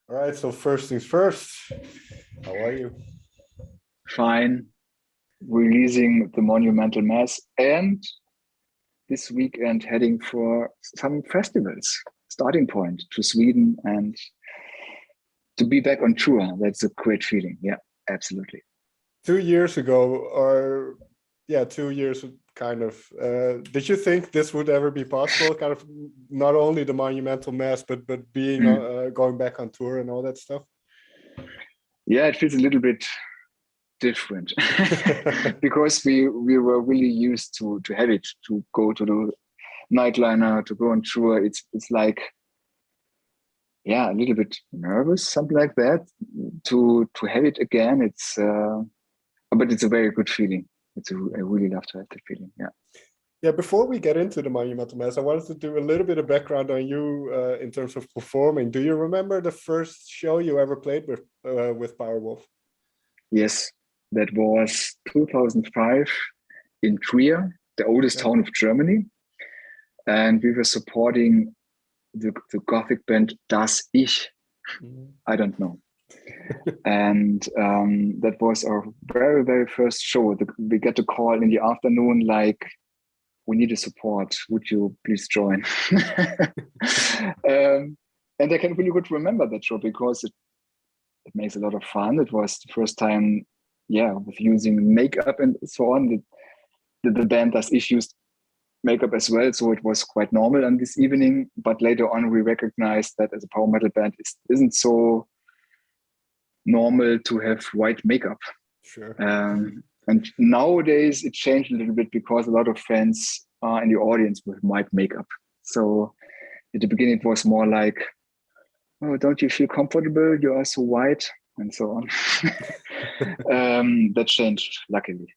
All right, so first things first, how are you? Fine. Releasing the Monumental Mass and this weekend heading for some festivals. Starting point to Sweden and to be back on tour. That's a great feeling. Yeah, absolutely. 2 years ago, or yeah, 2 years kind of, did you think this would ever be possible? Kind of not only the Monumental Mass, but being going back on tour and all that stuff? Yeah, it feels a little bit different because we were really used to have it, to go to the nightliner, to go on tour. It's like, yeah, a little bit nervous, something like that, to have it again. But it's a very good feeling. I really love to have the feeling. Yeah. Yeah, before we get into the Monumental Mass, I wanted to do a little bit of background on you in terms of performing. Do you remember the first show you ever played with Powerwolf? Yes, that was 2005 in Trier, the oldest town of Germany. And we were supporting the Gothic band Das Ich. I don't know. And that was our very, very first show. We get a call in the afternoon like, we need a support. Would you please join? And I can really good remember that show because it makes a lot of fun. It was the first time, yeah, with using makeup and so on. The band Das Ich used makeup as well, so it was quite normal on this evening. But later on, we recognized that as a power metal band, it isn't so normal to have white makeup. Sure. And nowadays it changed a little bit because a lot of fans are in the audience with white makeup. So at the beginning it was more like, oh, don't you feel comfortable? You are so white, and so on. That changed, luckily.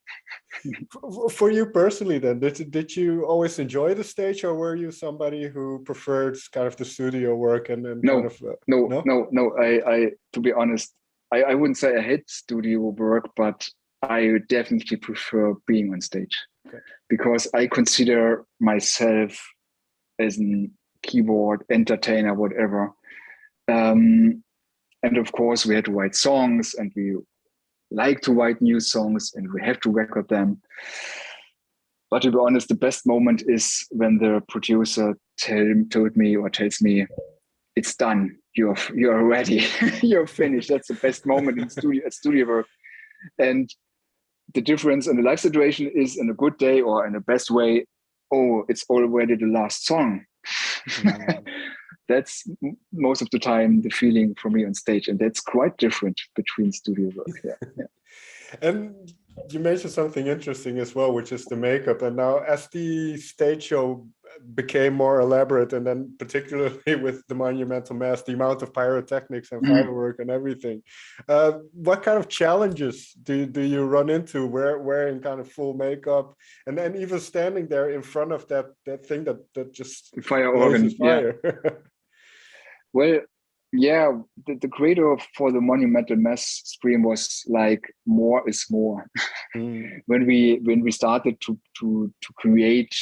For you personally, then, did you always enjoy the stage, or were you somebody who preferred kind of the studio work and no, kind of no? I to be honest, I wouldn't say I hate studio work, but I definitely prefer being on stage. Okay. Because I consider myself as a keyboard entertainer, whatever. And of course, we had to write songs, and we like to write new songs, and we have to record them. But to be honest, the best moment is when the producer told me or tells me, it's done. You're ready. You're finished. That's the best moment in studio work. And the difference in the live situation is, in a good day or in the best way, oh, it's already the last song. That's most of the time the feeling for me on stage, and that's quite different between studio work. Yeah. And you mentioned something interesting as well, which is the makeup. And now, as the stage show became more elaborate, and then particularly with the Monumental Mass, the amount of pyrotechnics and firework and everything, what kind of challenges do you run into wearing kind of full makeup, and then even standing there in front of that thing that just fire organ? Fire? Yeah. Well, yeah, the creator for the Monumental Mass stream was like, more is more. When we started to create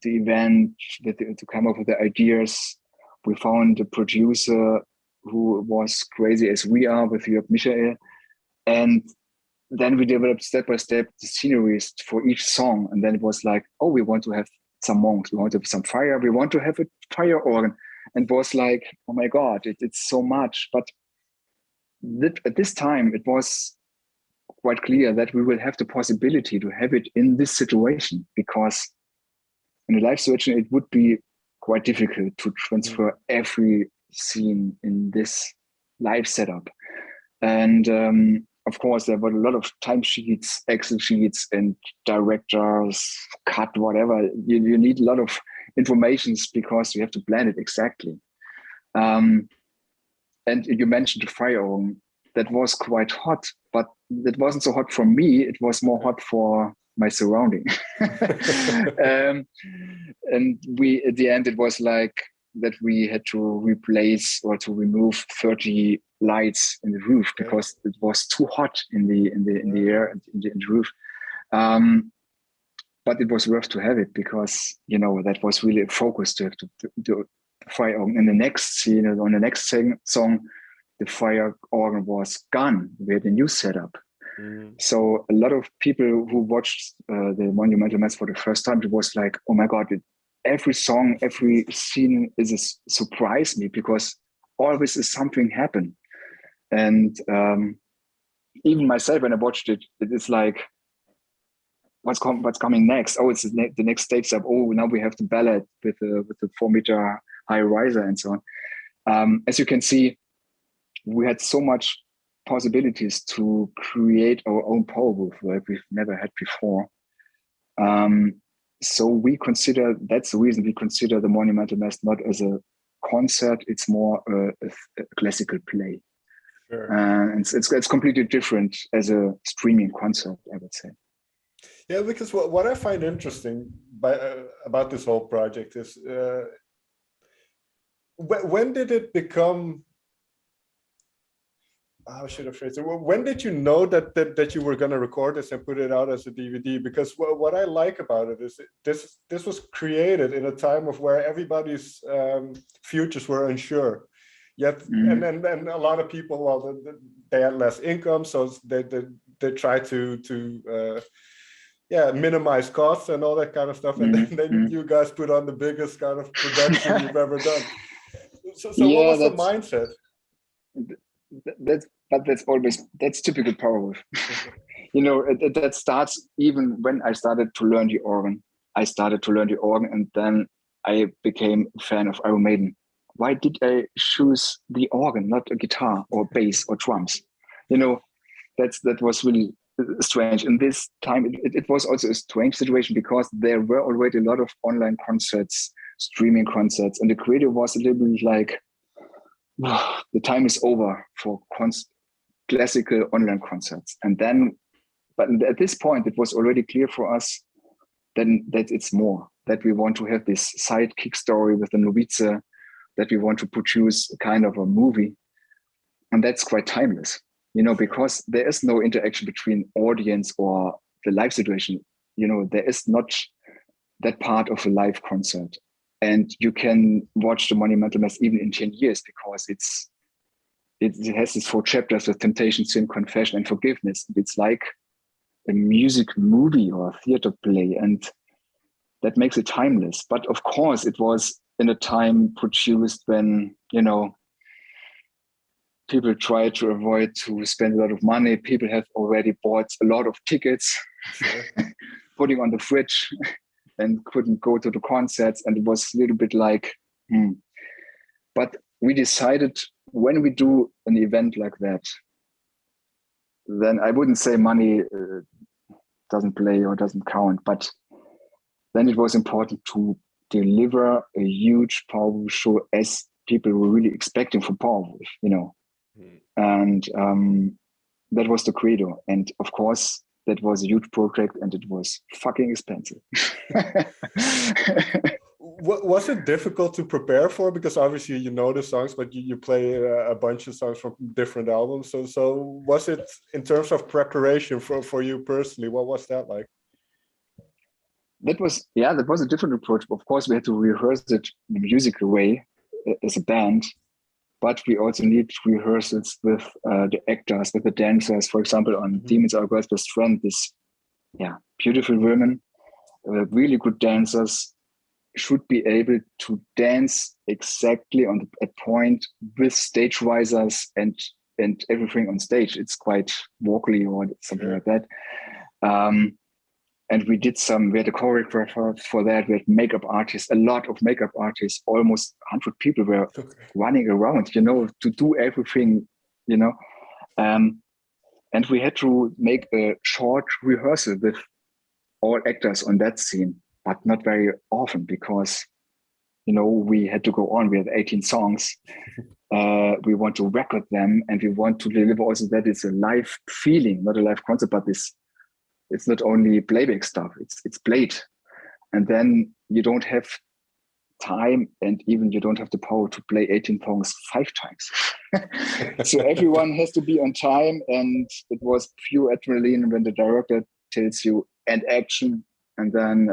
the event, to come up with the ideas, we found a producer who was crazy as we are with Jörg Michael, and then we developed step by step the sceneries for each song. And then it was like, oh, we want to have some monks, we want to have some fire, we want to have a fire organ. And was like, oh my God, it's so much. But at this time, it was quite clear that we will have the possibility to have it in this situation, because in a live situation, it would be quite difficult to transfer every scene in this live setup. And of course, there were a lot of timesheets, Excel sheets, and directors, cut, whatever. You need a lot of informations because you have to plan it exactly. And you mentioned the fire organ. That was quite hot, but it wasn't so hot for me. It was more hot for my surrounding. And we, at the end, it was like that we had to replace or to remove 30 lights in the roof because it was too hot in the air and in the roof. But it was worth to have it because, you know, that was really a focus to have to do fire organ. In the next scene, on the next song, the fire organ was gone. We had a new setup. Mm. So a lot of people who watched the Monumental Mass for the first time, it was like, oh my God, every song, every scene surprised me, because always is something happen. And even myself, when I watched it, it's like, what's coming next? Oh, it's the next stage up. Oh, now we have the ballad with the 4-meter high riser and so on. As you can see, we had so much possibilities to create our own Powerwolf like we've never had before. So that's the reason we consider the Monumental Mass not as a concert, it's more a classical play. Sure. And it's completely different as a streaming concert, I would say. Yeah, because what I find interesting about this whole project is when did it become, how should I phrase it? When did you know that you were going to record this and put it out as a DVD? Because what I like about it is this was created in a time of where everybody's futures were unsure. Yet, and a lot of people, well, they had less income, so they try to minimize costs and all that kind of stuff. And then you guys put on the biggest kind of production you've ever done. So what was the mindset? That's typical Powerwolf. You know, that starts even when I started to learn the organ. And then I became a fan of Iron Maiden. Why did I choose the organ, not a guitar or bass or drums? You know, that was really strange. And this time, it was also a strange situation, because there were already a lot of online concerts, streaming concerts, and the creator was a little bit like, the time is over for classical online concerts. And then, but at this point, it was already clear for us then that it's more, that we want to have this sidekick story with the Novice, that we want to produce kind of a movie. And that's quite timeless, you know, because there is no interaction between audience or the live situation. You know, there is not that part of a live concert. And you can watch the Monumental Mass even in 10 years, because it has these 4 chapters with temptation, sin, confession, and forgiveness. It's like a music movie or a theater play, and that makes it timeless. But of course, it was in a time produced when, you know, people try to avoid to spend a lot of money. People have already bought a lot of tickets, sure. Putting on the fridge, and couldn't go to the concerts. And it was a little bit like, But we decided, when we do an event like that, then I wouldn't say money doesn't play or doesn't count, but then it was important to deliver a huge Powerwolf show as people were really expecting from Powerwolf, you know. And that was the credo. And of course, that was a huge project, and it was fucking expensive. Was it difficult to prepare for? Because obviously you know the songs, but you play a bunch of songs from different albums. So was it, in terms of preparation for you personally, what was that like? That was a different approach. Of course, we had to rehearse it in a musical way as a band, but we also need rehearsals with the actors, with the dancers. For example, on Demons Are God's Best Friend, this beautiful women, really good dancers, should be able to dance exactly on a point with stage risers and everything on stage. It's quite vocally or something like that. And we had a choreographer for that. We had makeup artists, a lot of makeup artists, almost 100 people were running around, you know, to do everything, you know. And we had to make a short rehearsal with all actors on that scene, but not very often, because, you know, we had to go on. We had 18 songs. We want to record them, and we want to deliver also that it's a live feeling, not a live concert, but it's not only playback stuff, it's played. And then you don't have time, and even you don't have the power to play 18 songs 5 times. So everyone has to be on time, and it was pure adrenaline when the director tells you and action, and then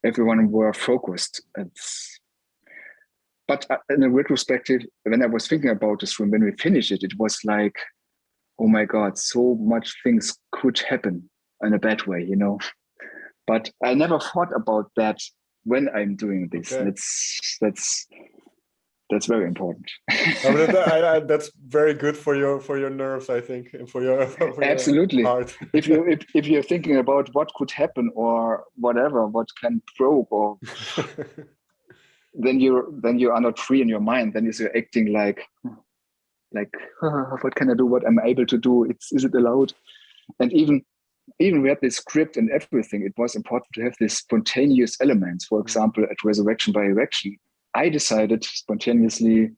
everyone were focused. but in a retrospective, when I was thinking about this room, when we finished it, it was like, oh my God, so much things could happen in a bad way, But I never thought about that when I'm doing this. Okay. That's very important. That's very good for your nerves, I think, and for your Absolutely. heart. if you're thinking about what could happen or whatever, what can probe, or then you are not free in your mind. Then you're acting like what can I do? What am I able to do? Is it allowed? And even we had this script and everything. It was important to have these spontaneous elements. For example, at Resurrection by Erection, I decided spontaneously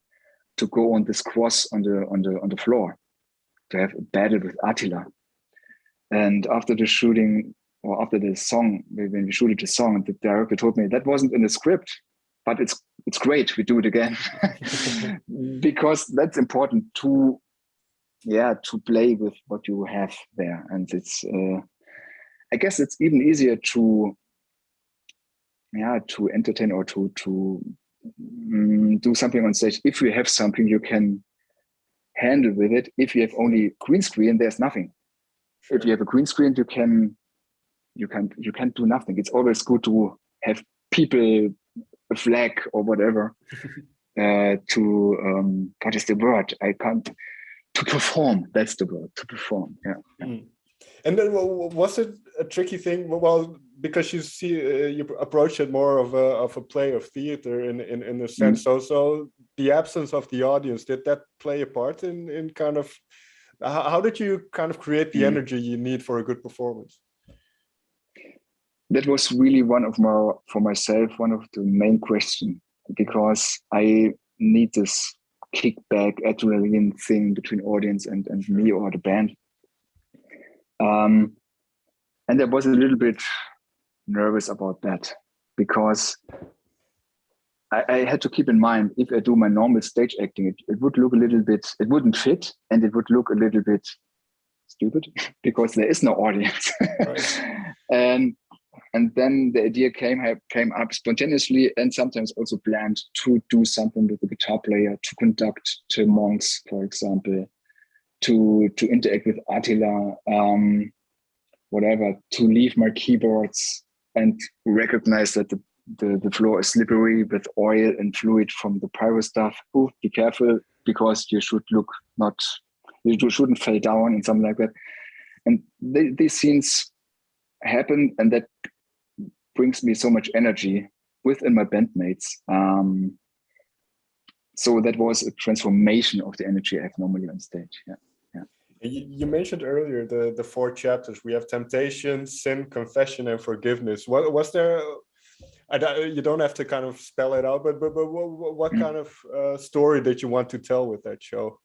to go on this cross on the floor, to have a battle with Attila. And after the shooting, or after the song, when we shooted the song, the director told me that wasn't in the script, but it's great. We do it again. Because that's important to play with what you have there. And it's I guess it's even easier to entertain or to do something on stage if you have something you can handle with it. If you have only green screen, there's nothing. Sure. If you have a green screen, you can do nothing. It's always good to have people, a flag or whatever, to what is the word? To perform. That's the word. To perform. Yeah. Mm. And then, was it a tricky thing? Well, because you see, you approach it more of a play of theater in a sense. So the absence of the audience, did that play a part in kind of how did you kind of create the energy you need for a good performance? That was really one of the main questions, because I need this kickback adrenaline thing between audience and me or the band. And I was a little bit nervous about that, because I had to keep in mind, if I do my normal stage acting, it would look a little bit, it wouldn't fit, and it would look a little bit stupid because there is no audience. Right. And then the idea came up spontaneously, and sometimes also planned, to do something with the guitar player, to conduct to monks, for example, to interact with Attila, whatever, to leave my keyboards and recognize that the floor is slippery with oil and fluid from the pyro stuff. Oh, be careful, because you shouldn't fall down and something like that. And these scenes happen, and that brings me so much energy within my bandmates. So that was a transformation of the energy I have normally on stage. Yeah. You mentioned earlier the 4 chapters. We have temptation, sin, confession, and forgiveness. What was there? You don't have to kind of spell it out, but what kind of story did you want to tell with that show?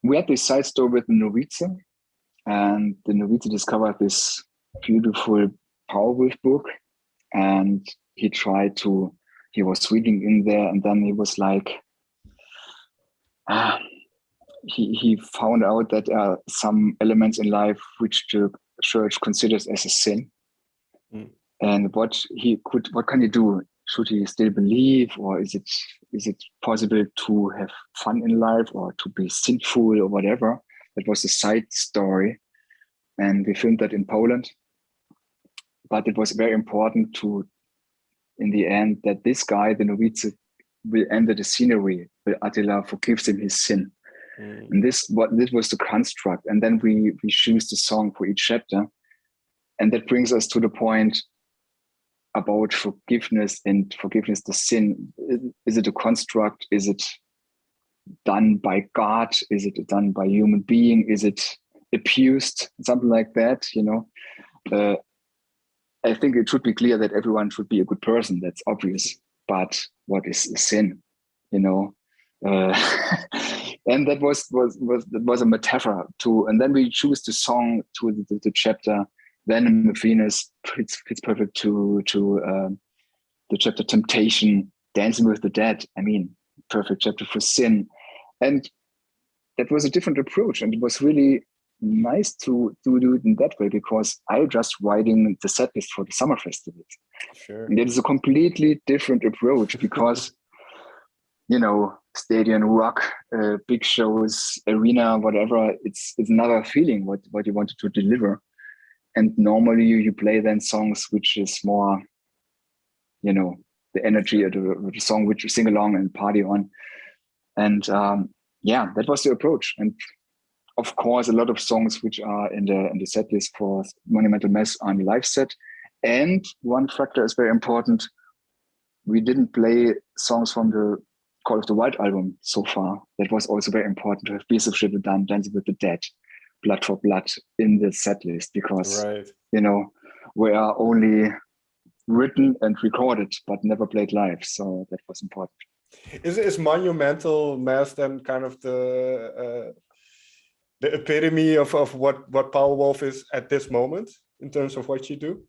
We had this side story with the Novice, and the Novice discovered this beautiful Powerwolf book, and he was reading in there, and then he was like, he found out that there are some elements in life which the church considers as a sin. And what can he do? Should he still believe, or is it possible to have fun in life, or to be sinful, or whatever? That was a side story, and we filmed that in Poland. But it was very important in the end, that this guy, the Novice, will enter the scenery where Attila forgives him his sin. And this was the construct. And then we choose the song for each chapter. And that brings us to the point about forgiveness, the sin. Is it a construct? Is it done by God? Is it done by human being? Is it abused? Something like that, I think it should be clear that everyone should be a good person. That's obvious. But what is sin? And that was a metaphor too. And then we choose the song to the chapter. Venom of Venus fits perfect to the chapter Temptation, Dancing with the Dead. I mean, perfect chapter for sin. And that was a different approach, and it was really nice to do it in that way, because I just writing the set list for the summer festivals. Sure. And it is a completely different approach, because you know, stadium rock, big shows, arena, whatever. It's another feeling what you wanted to deliver. And normally you play then songs which is more, you know, the energy of the song which you sing along and party on. And yeah, that was the approach. And of course, a lot of songs which are in the set list for Monumental Mass are on the live set. And one factor is very important. We didn't play songs from the Call of the Wild album so far. That was also very important to have Beast of Shit done, Dancing with the Dead, Blood for Blood in the set list, because, you know, we are only written and recorded, but never played live. So that was important. Is Monumental Mass then kind of the epitome of what Powerwolf is at this moment in terms of what you do?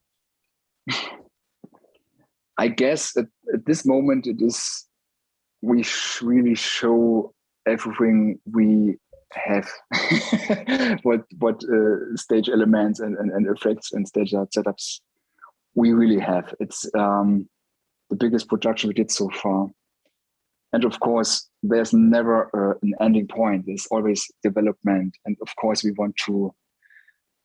I guess at this moment it is, we really show everything we have, what stage elements and effects and stage setups we really have. It's the biggest production we did so far. And of course, there's never an ending point. There's always development. And of course, we want to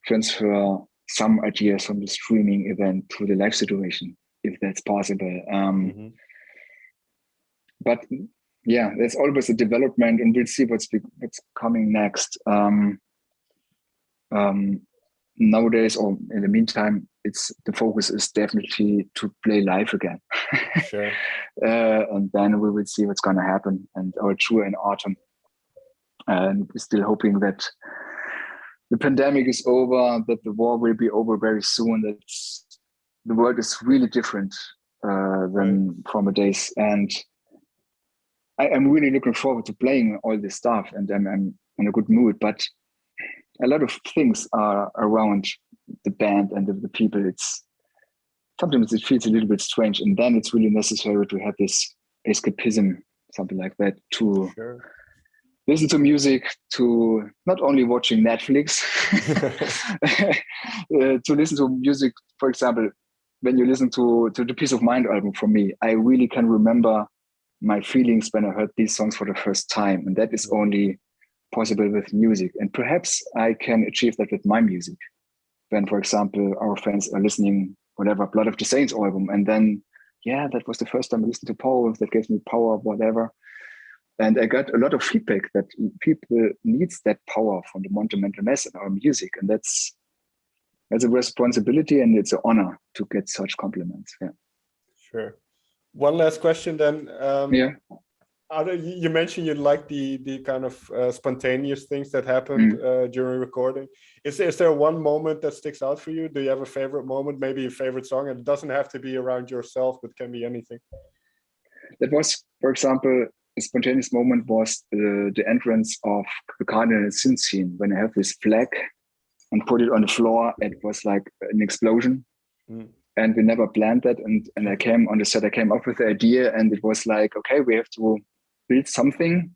transfer some ideas from the streaming event to the live situation, if that's possible. But yeah, there's always a development, and we'll see what's coming next. Nowadays, or in the meantime, the focus is definitely to play live again. Sure. And then we will see what's going to happen, and our tour in autumn. And we're still hoping that the pandemic is over, that the war will be over very soon, that the world is really different than former days. And I'm really looking forward to playing all this stuff, and I'm in a good mood. But a lot of things are around the band and the people. Sometimes it feels a little bit strange, and then it's really necessary to have this escapism, something like that, to listen to music, to not only watching Netflix, to listen to music. For example, when you listen to the Peace of Mind album, for me, I really can remember my feelings when I heard these songs for the first time, and that is only possible with music. And perhaps I can achieve that with my music. When, for example, our fans are listening, whatever, Blood of the Saints album, and then, yeah, that was the first time I listened to Powerwolf, that gave me power, whatever. And I got a lot of feedback that people needs that power from the Monumental Mass in our music. And that's a responsibility, and it's an honor to get such compliments. Yeah. Sure. One last question then. You mentioned you like the kind of spontaneous things that happened during recording. Is there one moment that sticks out for you? Do you have a favorite moment, maybe a favorite song? And it doesn't have to be around yourself, but can be anything. That was, for example, a spontaneous moment was the entrance of the Cardinal Sin scene, when I have this flag and put it on the floor. It was like an explosion. And we never planned that. And I came on the set, I came up with the idea, and it was like, okay, we have to build something.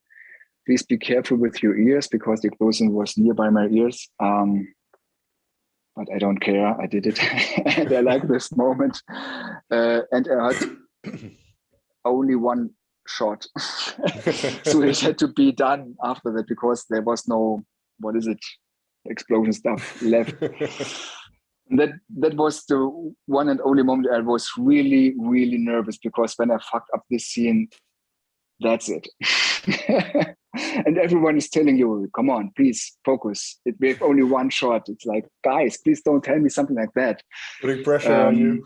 Please be careful with your ears, because the explosion was nearby my ears. But I don't care. I did it. And I like this moment. And I had only one shot. So it had to be done after that, because there was no, explosion stuff left. That was the one and only moment I was really, really nervous, because when I fucked up this scene, that's it. And everyone is telling you, come on, please focus. We have only one shot. It's like, guys, please don't tell me something like that. Putting pressure on you.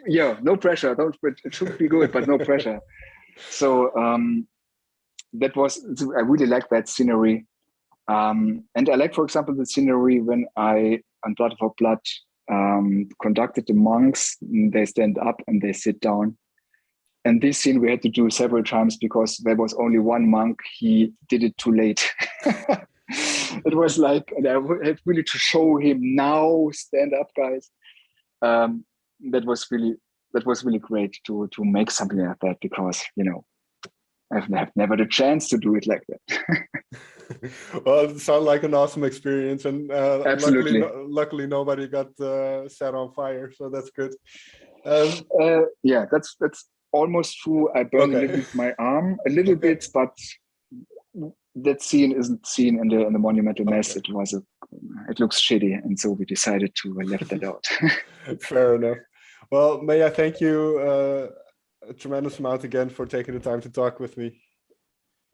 Yeah, no pressure. It should be good, but no pressure. So I really like that scenery. And I like, for example, the scenery when I, on Blood for Blood, conducted the monks. They stand up and they sit down. And this scene we had to do several times, because there was only one monk. He did it too late. It was like, and I had really to show him, now stand up, guys. That was really great to make something like that, because, you know, I've never the chance to do it like that. Well, it sounds like an awesome experience, and absolutely. Luckily nobody got set on fire, so that's good. Yeah, that's almost true. I burned a little bit my arm, a little bit, but that scene isn't seen in the Monumental Mass. It looks shitty, and so we decided to left that out. Fair enough. Well, may I thank you a tremendous amount again for taking the time to talk with me.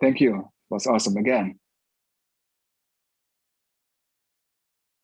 Thank you. It was awesome again.